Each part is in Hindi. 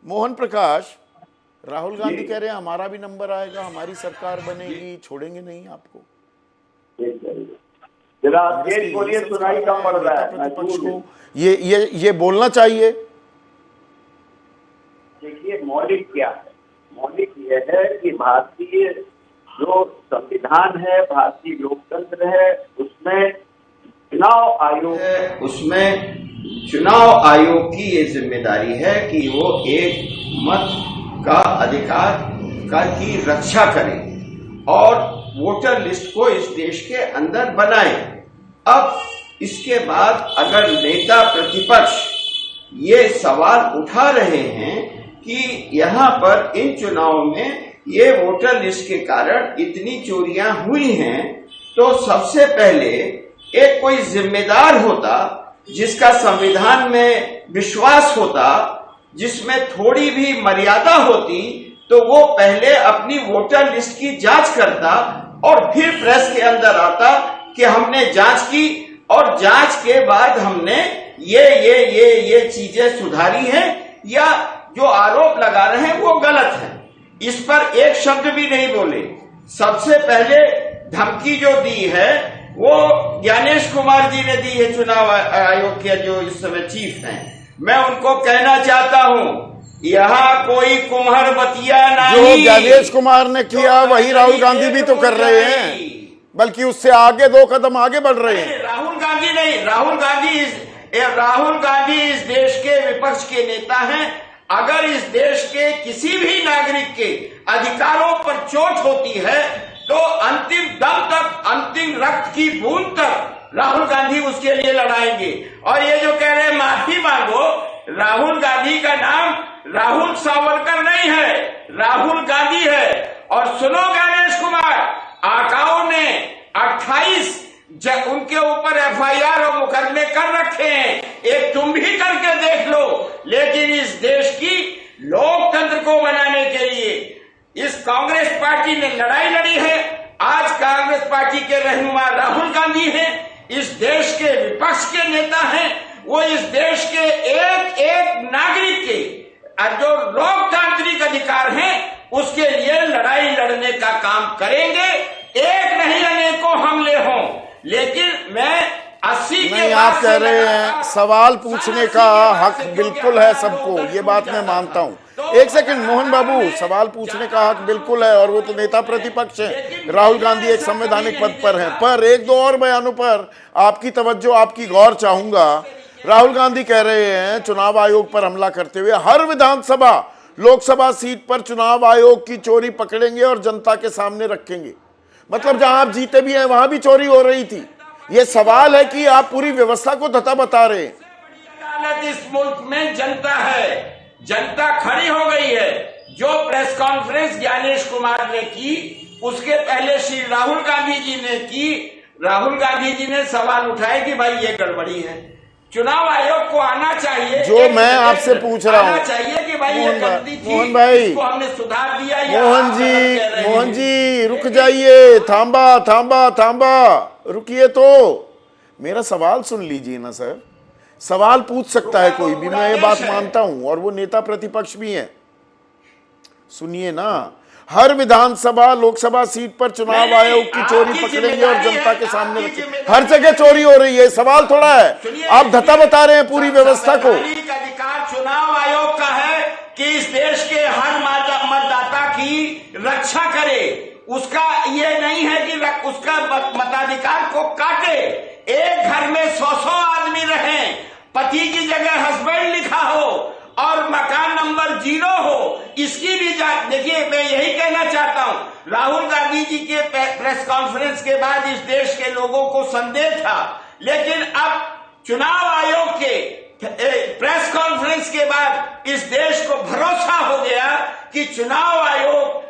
मोहन प्रकाश, राहुल गांधी कह रहे हैं हमारा भी नंबर आएगा, हमारी सरकार बनेगी, छोड़ेंगे नहीं आपको। जरा कांग्रेस के तेज बोलिए, यही सुनाई संस्कार कम पड़ है रहा नेता है। प्रतिपक्ष को, ये बोलना चाहिए। देखिए, मौलिक क्या है? मौलिक यह है कि भारतीय जो संविधान है, भारतीय लोकतंत्र है, उसमें चुनाव आयोग है, उसमें चुनाव आयोग की ये जिम्मेदारी है कि वो एक मत का अधिकार की रक्षा करे और वोटर लिस्ट को इस देश के अंदर बनाए। अब इसके बाद अगर नेता प्रतिपक्ष ये सवाल उठा रहे हैं कि यहाँ पर इन चुनाव में ये वोटर लिस्ट के कारण इतनी चोरियां हुई हैं, तो सबसे पहले एक कोई जिम्मेदार होता जिसका संविधान में विश्वास होता, जिसमें थोड़ी भी मर्यादा होती, तो वो पहले अपनी वोटर लिस्ट की जांच करता और फिर प्रेस के अंदर आता कि हमने जांच की और जांच के बाद हमने ये चीजें सुधारी हैं या जो आरोप लगा रहे हैं वो गलत है। इस पर एक शब्द भी नहीं बोले। सबसे पहले धमकी जो दी है वो ज्ञानेश कुमार जी ने दी है, चुनाव आयोग के जो इस समय चीफ हैं। मैं उनको कहना चाहता हूं, यहाँ कोई कुम्हर बतिया नहीं। जो ज्ञानेश कुमार ने किया वही राहुल गांधी भी तो कर रहे हैं, बल्कि उससे आगे 2 कदम आगे बढ़ रहे हैं। राहुल गांधी नहीं, राहुल गांधी इस देश के विपक्ष के नेता हैं। अगर इस देश के किसी भी नागरिक के अधिकारों पर चोट होती है तो अंतिम दम तक, अंतिम रक्त की बूंद तक राहुल गांधी उसके लिए लड़ाएंगे। और ये जो कह रहे हैं माफी मांगो, राहुल गांधी का नाम राहुल सावरकर नहीं है, राहुल गांधी है। और सुनो गणेश कुमार, आकाओं ने 28 उनके ऊपर एफआईआर और मुकदमे कर रखे हैं, एक तुम भी करके देख लो। लेकिन इस देश की लोकतंत्र को बनाने के लिए इस कांग्रेस पार्टी ने लड़ाई लड़ी है। आज कांग्रेस पार्टी के रहनुमा राहुल गांधी हैं, इस देश के विपक्ष के नेता हैं। वो इस देश के एक एक नागरिक के जो लोकतांत्रिक अधिकार हैं उसके लिए लड़ाई लड़ने का काम करेंगे। एक नहीं अनेकों हमले हों, लेकिन मैं 80 नहीं, आप कह रहे हैं सवाल पूछने का हक बिल्कुल है सबको, ये बात मैं मानता हूं। एक सेकंड मोहन बाबू, सवाल पूछने का हक बिल्कुल है और वो तो नेता प्रतिपक्ष हैं, राहुल गांधी एक संवैधानिक पद पर हैं। पर 1-2 और बयानों पर आपकी तवज्जो, आपकी गौर चाहूंगा। राहुल गांधी कह रहे हैं चुनाव आयोग पर हमला करते हुए हर विधानसभा लोकसभा सीट पर चुनाव आयोग की चोरी पकड़ेंगे और जनता के सामने रखेंगे। मतलब जहां आप जीते भी हैं वहां भी चोरी हो रही थी। ये सवाल है कि आप पूरी व्यवस्था को धता बता रहे हैं। अदालत इस मुल्क में जनता है, जनता खड़ी हो गई है। जो प्रेस कॉन्फ्रेंस ज्ञानेश कुमार ने की उसके पहले श्री राहुल गांधी जी ने की। राहुल गांधी जी ने सवाल उठाए कि भाई ये गड़बड़ी है, चुनाव आयोग को आना चाहिए। जो मैं आपसे पूछ रहा हूं चाहिए कि भाई ये गलती थी, मोहन भाई, इसको हमने सुधार दिया। मोहन जी रुक जाइए, थांबा रुकिए। तो मेरा सवाल सुन लीजिए ना सर। सवाल पूछ सकता है कोई भी, मैं ये बात मानता हूं, और वो नेता प्रतिपक्ष भी हैं। सुनिए ना, हर विधानसभा लोकसभा सीट पर चुनाव आयोग की चोरी पकड़ेंगे और जनता के सामने रखेंगे। हर जगह चोरी हो रही है, सवाल थोड़ा है। आप धता बता रहे हैं पूरी व्यवस्था को। अधिकार चुनाव आयोग का है कि इस देश के हर मतदाता की रक्षा करे। उसका ये नहीं है कि उसका मताधिकार को काटे। एक घर में 100 आदमी रहे, पति की जगह हस्बैंड लिखा हो और मकान नंबर 0 हो, इसकी भी जांच। देखिए, मैं यही कहना चाहता हूं, राहुल गांधी जी के प्रेस कॉन्फ्रेंस के बाद इस देश के लोगों को संदेह था, लेकिन अब चुनाव आयोग के प्रेस कॉन्फ्रेंस के बाद इस देश को भरोसा हो गया कि चुनाव आयोग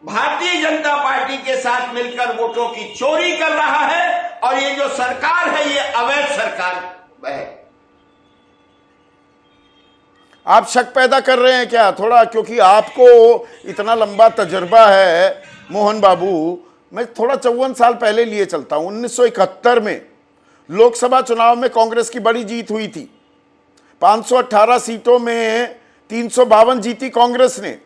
भारतीय जनता पार्टी के साथ मिलकर वोटों की चोरी कर रहा है और ये जो सरकार है ये अवैध सरकार है। आप शक पैदा कर रहे हैं क्या थोड़ा? क्योंकि आपको इतना लंबा तजर्बा है मोहन बाबू। मैं थोड़ा 54 साल पहले लिए चलता हूं। 1971 में लोकसभा चुनाव में कांग्रेस की बड़ी जीत हुई थी। 518 सीटों में 352 जीती कांग्रेस ने,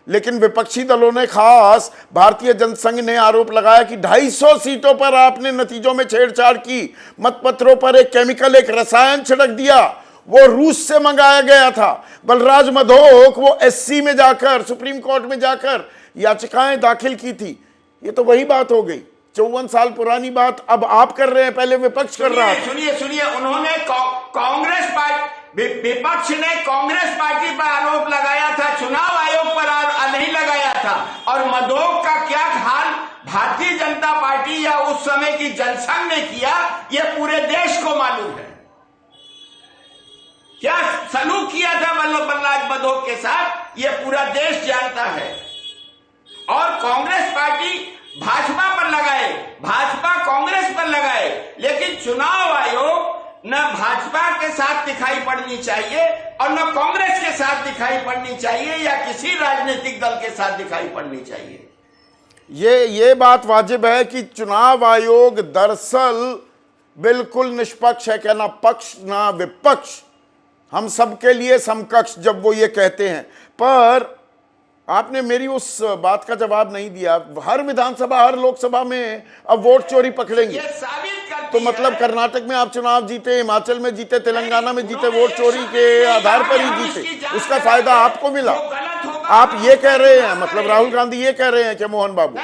लेकिन विपक्षी दलों ने, खास भारतीय जनसंघ ने आरोप लगाया कि 250 सीटों पर आपने नतीजों में छेड़छाड़ की, मतपत्रों पर एक केमिकल, एक रसायन छिड़क दिया, वो रूस से मंगाया गया था। बलराज मधोक वो एससी में जाकर, सुप्रीम कोर्ट में जाकर याचिकाएं दाखिल की थी। ये तो वही बात हो गई, 54 साल पुरानी बात अब आप कर रहे हैं, पहले विपक्ष कर रहा था। सुनिए, उन्होंने कांग्रेस पार्टी, विपक्ष ने कांग्रेस पार्टी पर आरोप लगाया था, चुनाव आयोग पर नहीं लगाया था। और मधोक का क्या हाल भारतीय जनता पार्टी या उस समय की जनसंघ ने किया, यह पूरे देश को मालूम है। क्या सलूक किया था बलराज मधोक के साथ, यह पूरा देश जानता है। और कांग्रेस पार्टी भाजपा पर लगाए, भाजपा कांग्रेस पर लगाए, लेकिन चुनाव आयोग न भाजपा के साथ दिखाई पड़नी चाहिए और न कांग्रेस के साथ दिखाई पड़नी चाहिए या किसी राजनीतिक दल के साथ दिखाई पड़नी चाहिए। ये बात वाजिब है कि चुनाव आयोग दरअसल बिल्कुल निष्पक्ष है, क्या ना पक्ष ना विपक्ष, हम सबके लिए समकक्ष, जब वो ये कहते हैं। पर आपने मेरी उस बात का जवाब नहीं दिया। हर विधानसभा, हर लोकसभा में अब वोट चोरी पकड़ेंगे, तो मतलब कर्नाटक में आप चुनाव जीते, हिमाचल में जीते, तेलंगाना में जीते, वोट चोरी के आधार पर ही जीते, उसका फायदा आपको मिला। आप ये कह रहे हैं, मतलब राहुल गांधी ये कह रहे हैं कि मोहन बाबू?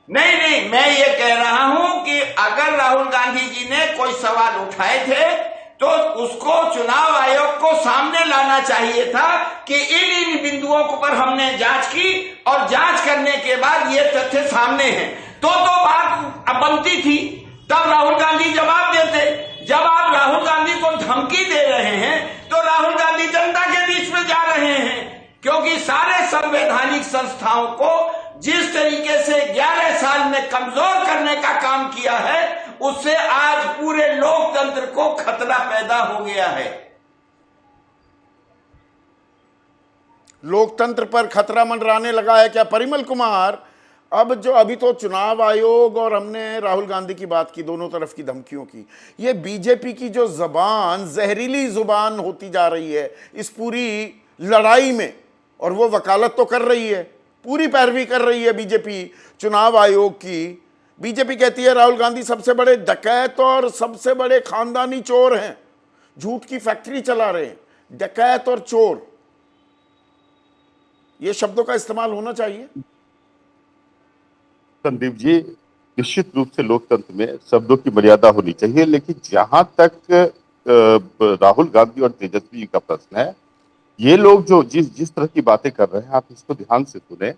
नहीं, मैं ये कह रहा हूं कि अगर राहुल गांधी जी ने कोई सवाल उठाए थे तो उसको चुनाव आयोग को सामने लाना चाहिए था कि इन बिंदुओं पर हमने जांच की और जांच करने के बाद ये तथ्य सामने हैं, तो बात बनती थी, तब राहुल गांधी जवाब देते। जब आप राहुल गांधी को धमकी दे रहे हैं तो राहुल गांधी जनता के बीच में जा रहे हैं, क्योंकि सारे संवैधानिक संस्थाओं को जिस तरीके से 11 साल में कमजोर करने का काम किया है, उससे आज पूरे लोकतंत्र को खतरा पैदा हो गया है। लोकतंत्र पर खतरा मंडराने लगा है क्या? परिमल कुमार, अब जो अभी तो चुनाव आयोग और हमने राहुल गांधी की बात की, दोनों तरफ की धमकियों की, ये बीजेपी की जो जबान, जहरीली जुबान होती जा रही है इस पूरी लड़ाई में, और वो वकालत तो कर रही है, पूरी पैरवी कर रही है बीजेपी चुनाव आयोग की। बीजेपी कहती है राहुल गांधी सबसे बड़े डकैत और सबसे बड़े खानदानी चोर हैं, झूठ की फैक्ट्री चला रहे हैं, डकैत और चोर, ये शब्दों का इस्तेमाल होना चाहिए। संदीप जी, निश्चित रूप से लोकतंत्र में शब्दों की मर्यादा होनी चाहिए, लेकिन जहां तक राहुल गांधी और तेजस्वी जी का प्रश्न है, ये लोग जो जिस तरह की बातें कर रहे हैं, आप इसको ध्यान से सुने,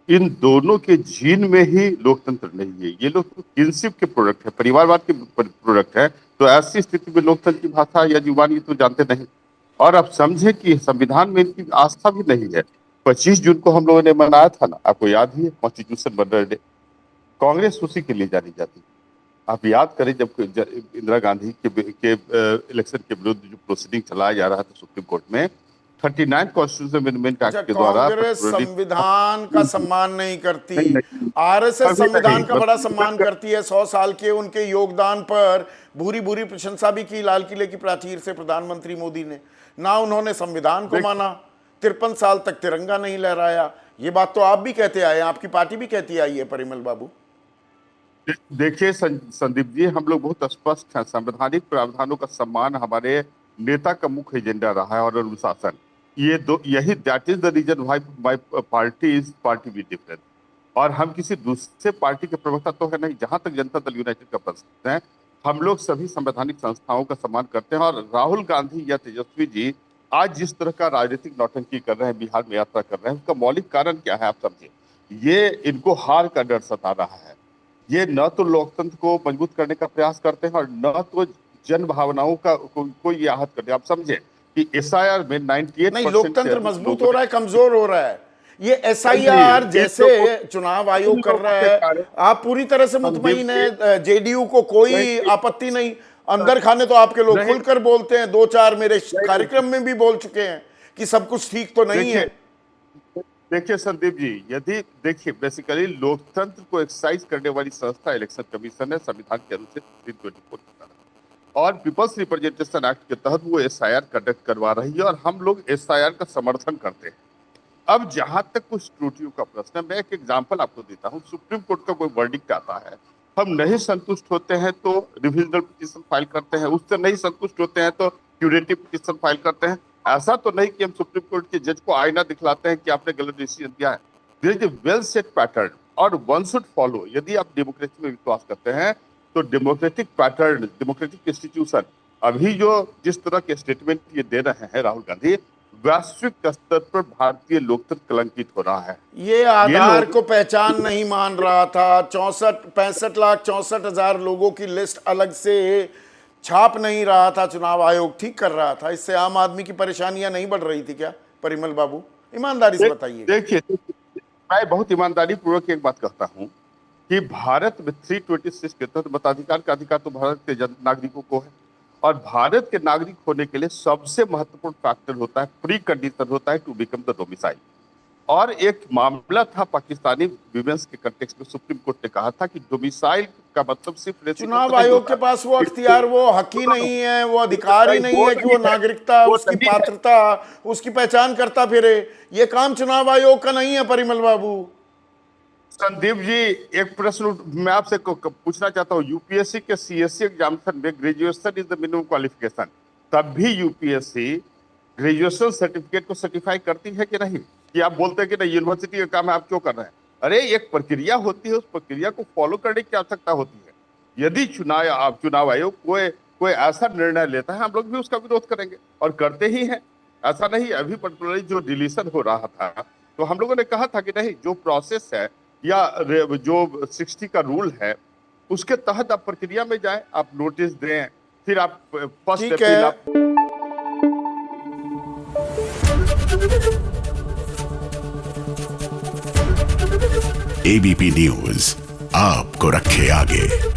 इन दोनों के जीन में ही लोकतंत्र नहीं है। ये लोग तो किनशिप के प्रोडक्ट है, परिवारवाद के प्रोडक्ट है। तो ऐसी स्थिति में लोकतंत्र की भाषा या जुबान ये तो जानते नहीं। और अब समझे कि संविधान में इनकी आस्था भी नहीं है। 25 जून को हम लोगों ने मनाया था ना, आपको याद ही है, कॉन्स्टिट्यूशन बनर डे। कांग्रेस उसी के लिए जानी जाती। आप याद करें, जब इंदिरा गांधी के इलेक्शन के विरुद्ध जो प्रोसीडिंग चलाया जा रहा था सुप्रीम कोर्ट में, 39 कॉन्स्टिट्यूशन अमेंडमेंट एक्ट के द्वारा, कांग्रेस संविधान का सम्मान नहीं करती, आरएसएस संविधान का बड़ा सम्मान करती है। 100 साल के उनके योगदान पर भूरी भूरी प्रशंसा भी की लाल किले की प्राचीर से प्रधानमंत्री मोदी ने। ना उन्होंने संविधान को माना, 53 साल तक तिरंगा नहीं लहराया। ये बात तो आप भी कहते आए, आपकी पार्टी भी कहती आई है, परिमल बाबू। देखिए संदीप जी, हम लोग बहुत स्पष्ट हैं, संवैधानिक प्रावधानों का सम्मान हमारे नेता का मुख्य एजेंडा रहा है और अनुशासन। यही that is the reason why party is party with difference. और हम किसी दूसरे पार्टी के प्रवक्ता तो है नहीं। जहां तक जनता दल यूनाइटेड का प्रश्न है, हम लोग सभी संवैधानिक संस्थाओं का सम्मान करते हैं। और राहुल गांधी या तेजस्वी जी आज जिस तरह का राजनीतिक नौटंकी कर रहे हैं, बिहार में यात्रा कर रहे हैं, उसका मौलिक कारण क्या है आप समझे? ये इनको हार का डर सता रहा है। ये न तो लोकतंत्र को मजबूत करने का प्रयास करते हैं और न तो जन भावनाओं का कोई ये आहत करते हैं। आप समझे कि एसआईआर में 98% नहीं, लोकतंत्र मजबूत हो रहा है, कमजोर हो रहा है। ये एसआईआर जैसे चुनाव आयोग कर रहा है, आप पूरी तरह से मुतमईन है? जेडीयू को कोई आपत्ति नहीं? अंदर खाने तो आपके लोग खुलकर बोलते हैं, 2-4 मेरे कार्यक्रम में भी बोल चुके हैं कि सब कुछ ठीक तो नहीं है। देखिए संदीप जी, यदि देखिए बेसिकली लोकतंत्र को एक्सरसाइज करने वाली संस्था इलेक्शन कमीशन है, संविधान के अनुच्छेद 324। और पीपल्स रिप्रेजेंटेशन एक्ट के तहत वो एसआईआर कंडक्ट करवा रही है और हम लोग एसआईआर का समर्थन करते हैं। अब जहां तक कुछ त्रुटियों का प्रश्न है, मैं एक एग्जांपल आपको देता हूं। सुप्रीम कोर्ट का कोई वर्डिक्ट आता है, हम नहीं संतुष्ट होते हैं तो रिविजनल पिटीशन फाइल करते हैं, उससे नहीं संतुष्ट होते हैं तो क्यूरेटिव पिटीशन फाइल करते हैं। ऐसा तो नहीं कि हम सुप्रीम कोर्ट के जज को आईना दिखलाते हैं कि आपने गलत डिसीजन दिया है। There is a well set pattern और वन शुड फॉलो। यदि आप डेमोक्रेसी में विश्वास करते हैं तो डेमोक्रेटिक पैटर्न, डेमोक्रेटिक इंस्टीट्यूशन, अभी जो जिस तरह के स्टेटमेंट ये दे रहे हैं राहुल गांधी, वैश्विक स्तर पर भारतीय लोकतंत्र कलंकित हो रहा है। ये आधार को पहचान नहीं मान रहा था। 65,64,64,000 लोगों की लिस्ट अलग से छाप नहीं रहा था, चुनाव आयोग ठीक कर रहा था। इससे आम आदमी की परेशानियां नहीं बढ़ रही थी क्या परिमल बाबू? ईमानदारी से बताइए। देखिए, मैं बहुत ईमानदारी पूर्वक एक बात कहता हूं कि भारत में 326 के तहत मताधिकार का अधिकार तो भारत के नागरिकों को है और भारत के नागरिक होने के लिए सबसे महत्वपूर्ण फैक्टर होता है, प्री कंडीशन होता है टू बिकम द डोमिसाइल। और एक मामला था पाकिस्तानी विमेंस के कंटेक्स्ट में, सुप्रीम कोर्ट ने कहा था कि डोमिसाइल का मतलब सिर्फ चुनाव आयोग के पास वो अख्तियार, वो हक ही नहीं है, वो अधिकार ही नहीं है कि वो नागरिकता, उसकी पात्रता, उसकी पहचान करता फिरे। ये काम चुनाव आयोग का नहीं है परिमल बाबू। संदीप जी, एक प्रश्न मैं आपसे पूछना चाहता हूँ। यूपीएससी के सीएससी एग्जामिनेशन में graduation is the minimum qualification, तब भी यूपीएससी ग्रेजुएशन सर्टिफिकेट को सर्टिफाई करती है कि नहीं? कि आप बोलते हैं कि नहीं यूनिवर्सिटी का काम है, आप क्यों कर रहे हैं? अरे एक प्रक्रिया होती है, उस प्रक्रिया को फॉलो करने की आवश्यकता होती है। यदि चुनाव आयोग कोई ऐसा निर्णय लेता है, हम लोग भी उसका विरोध करेंगे और करते ही हैं। ऐसा नहीं, अभी पर्टिकुलरली जो डिलीशन हो रहा था तो हम लोगों ने कहा था कि नहीं, जो प्रोसेस है या जो 60 का रूल है उसके तहत आप प्रक्रिया में जाएं, आप नोटिस दें, फिर आप फर्स्ट अप्रैल आप एबीपी न्यूज आपको रखे आगे।